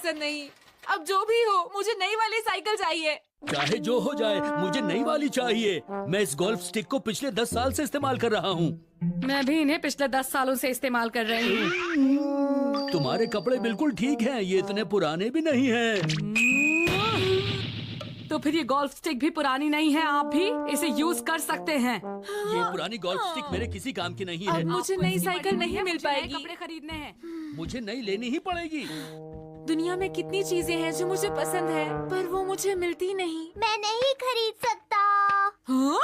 पसंद नहीं। अब जो भी हो, मुझे नई वाली साइकिल चाहिए। चाहे जो हो जाए, मुझे नई वाली चाहिए। मैं इस गोल्फ स्टिक को पिछले 10 साल से इस्तेमाल कर रहा हूँ। मैं भी इन्हें पिछले 10 सालों से इस्तेमाल कर रही हूँ। तुम्हारे कपड़े बिल्कुल ठीक हैं, ये इतने पुराने भी नहीं हैं। तो फिर ये गोल्फ स्टिक भी पुरानी नहीं है, आप भी इसे यूज कर सकते हैं। ये पुरानी गोल्फ स्टिक मेरे किसी काम की नहीं है। अब मुझे नई साइकिल नहीं मिल मुझे नए पाएगी। कपड़े खरीदने हैं। मुझे नई लेनी ही पड़ेगी। दुनिया में कितनी चीजें हैं जो मुझे पसंद है, पर वो मुझे मिलती नहीं। मैं नहीं खरीद सकता। हाँ?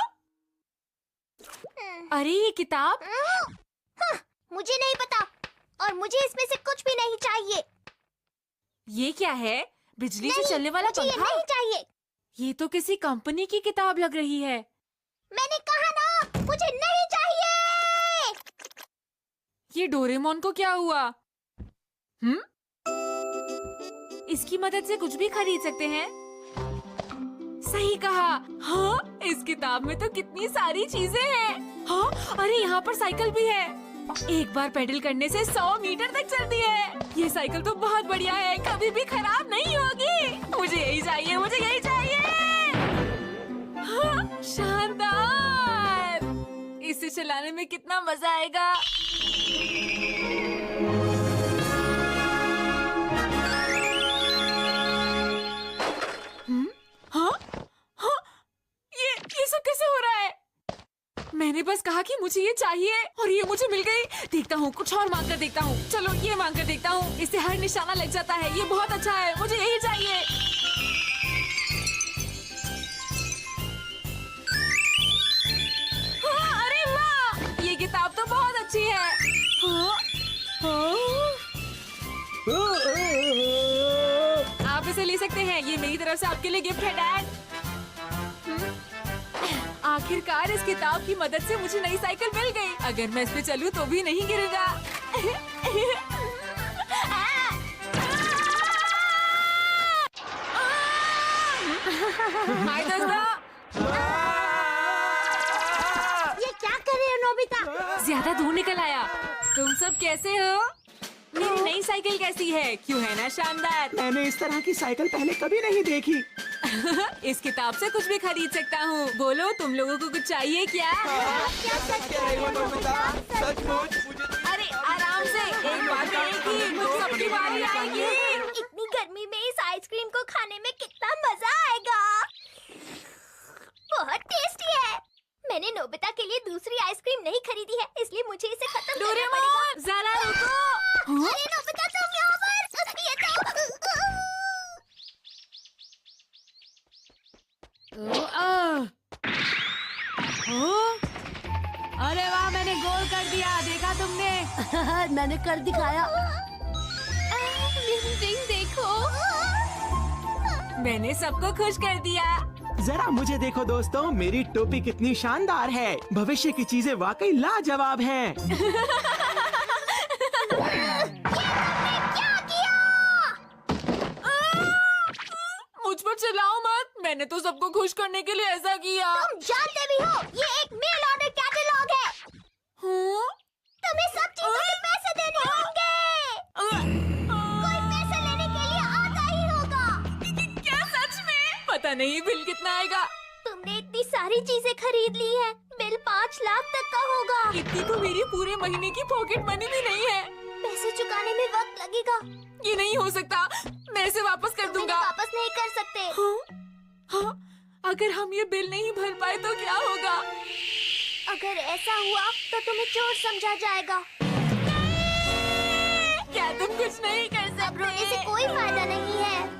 अरे ये किताब। मुझे नहीं पता और मुझे इसमें से कुछ भी नहीं चाहिए। ये क्या है? बिजली से नहीं, चलने वाला मुझे ये पंखा? नहीं चाहिए। ये तो किसी कंपनी की किताब लग रही है। मैंने कहा ना, मुझे नहीं चाहिए। ये डोरेमोन को क्या हुआ? इसकी मदद से कुछ भी खरीद सकते हैं। सही कहा। हाँ, इस किताब में तो कितनी सारी चीजें हैं। हाँ, अरे यहाँ पर साइकिल भी है। एक बार पेडल करने से 100 मीटर तक चलती है। ये साइकिल तो बहुत बढ़िया है, कभी भी खराब नहीं होगी। मुझे यही चाहिए, मुझे यही चाहिए। हाँ, शानदार। इसे चलाने में कितना मजा आएगा। हाँ? हाँ? ये सब कैसे हो रहा है? मैंने बस कहा कि मुझे ये चाहिए और ये मुझे मिल गई। देखता हूँ, कुछ और मांग कर देखता हूँ। चलो ये मांग कर देखता हूँ। इससे हर निशाना लग जाता है। ये बहुत अच्छा है, मुझे यही चाहिए। हाँ, अरे वाह, ये किताब तो बहुत अच्छी है। हाँ? आप इसे ले सकते हैं। ये मेरी तरफ से आपके लिए गिफ्ट है, डैड। आखिरकार इस किताब की मदद से मुझे नई साइकिल मिल गई। अगर मैं इस पे चलूं तो भी नहीं गिरूंगा। हाय दोस्तों। ये क्या कर रहे हो नोबिता? ज्यादा दूर निकल आया। तुम सब कैसे हो? मेरी नई साइकिल कैसी है? क्यों है ना शानदार? मैंने इस तरह की साइकिल पहले कभी नहीं देखी। इस किताब से कुछ भी खरीद सकता हूँ। बोलो, तुम लोगों को कुछ चाहिए क्या? अरे आराम से, एक बार आएगी, मुझ सबकी बारी आएगी। इतनी गर्मी में इस आइसक्रीम को खाने में कितना मजा आएगा। बहुत टेस्टी है। मैंने नोबिता के लिए दूसरी आइसक्रीम नहीं खरीदी है, इसलिए मुझे इसे खत्म करना पड़ेगा। डोरेमोन, जरा रुको। अरे नोबिता, तुम यहाँ पर ये तो अरे वाह, मैंने गोल कर दिया। देखा तुमने? मैंने कर दिखाया। देखो, मैंने सबको खुश कर दिया। जरा मुझे देखो दोस्तों, मेरी टोपी कितनी शानदार है। भविष्य की चीजें वाकई लाजवाब हैं। क्या किया? मुझ पर चिल्लाओ मत। मैंने तो सबको खुश करने के लिए ऐसा किया। तुम जानते भी हो, ये एक मेल ऑर्डर कैटलॉग है। हाँ? तुम्हें सब चीजों के पैसे देने होंगे। कोई पैसे लेने के लिए आता ही होगा। क्या सच में? पता नहीं बिल कितना आएगा। तुमने इतनी सारी चीजें खरीद ली है, बिल 5 लाख तक का होगा। इतनी तो मेरी पूरे महीने की पॉकेट मनी भी नहीं है। पैसे चुकाने में वक्त लगेगा। ये नहीं हो सकता। मैं इसे वापस कर तुम इन्हें दूंगा। वापस नहीं कर सकते। हाँ? अगर हम ये बिल नहीं भर पाए तो क्या होगा? अगर ऐसा हुआ तो तुम्हें चोर समझा जाएगा। क्या तुम कुछ नहीं कर अब रोने से सकते? कोई फायदा नहीं है।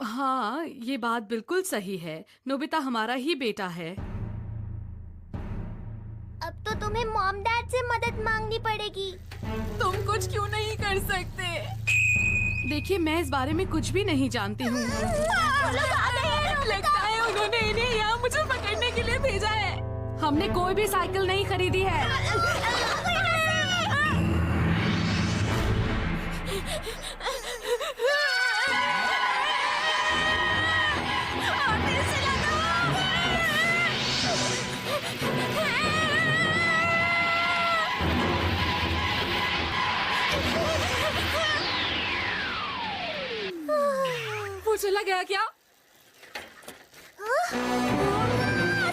हाँ, ये बात बिल्कुल सही है। नोबिता हमारा ही बेटा है। अब तो तुम्हें मॉम डैड से मदद मांगनी पड़ेगी। तुम कुछ क्यों नहीं कर सकते? देखिए, मैं इस बारे में कुछ भी नहीं जानती हूँ। लगता है उन्होंने इन्हें यहाँ मुझे पकड़ने के लिए भेजा है। हमने कोई भी साइकिल नहीं खरीदी है। चला गया क्या?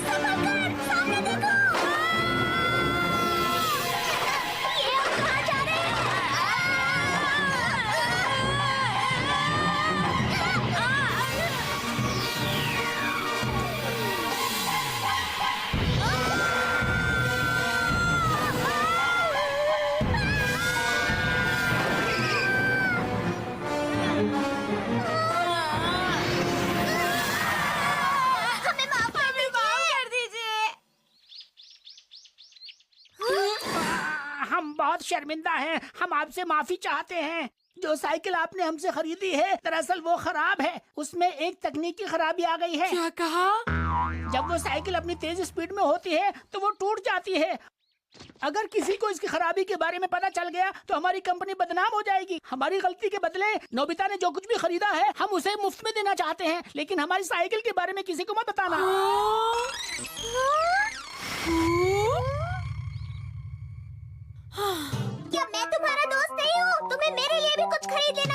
संभल कर, सामने देखो। ये हम कहाँ जा रहे हमें माफ कर दीजिए। हम बहुत शर्मिंदा हैं। हम आपसे माफी चाहते हैं। जो साइकिल आपने हमसे खरीदी है दरअसल वो खराब है। उसमें एक तकनीकी खराबी आ गई है। क्या कहा? जब वो साइकिल अपनी तेज स्पीड में होती है तो वो टूट जाती है। अगर किसी को इसकी खराबी के बारे में पता चल गया तो हमारी कंपनी बदनाम हो जाएगी। हमारी गलती के बदले नोबिता ने जो कुछ भी खरीदा है हम उसे मुफ्त में देना चाहते हैं, लेकिन हमारी साइकिल के बारे में किसी को मत बताना। क्या मैं तुम्हारा दोस्त नहीं हूँ? तुम्हें मेरे लिए भी कुछ खरीद लेना